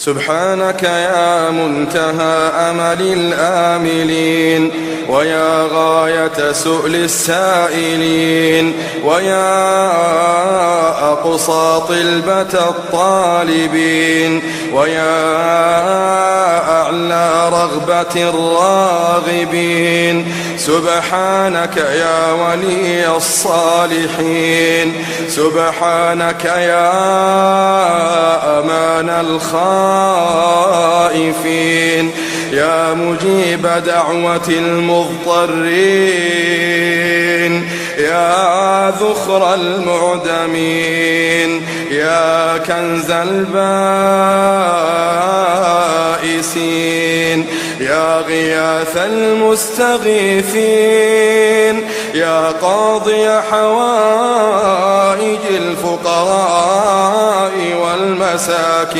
سبحانك يا منتهى أمل الآملين، ويا غاية سؤل السائلين، ويا أقصى طلبة الطالبين، ويا أعلى رغبة الراغبين. سبحانك يا ولي الصالحين، سبحانك يا أمان الخائفين، يا مجيب دعوة المضطرين، يا ذخر المعدمين، يا كنز البائسين، يا غياث المستغيثين، يا قاضي حوائج الفقراء والمساكين.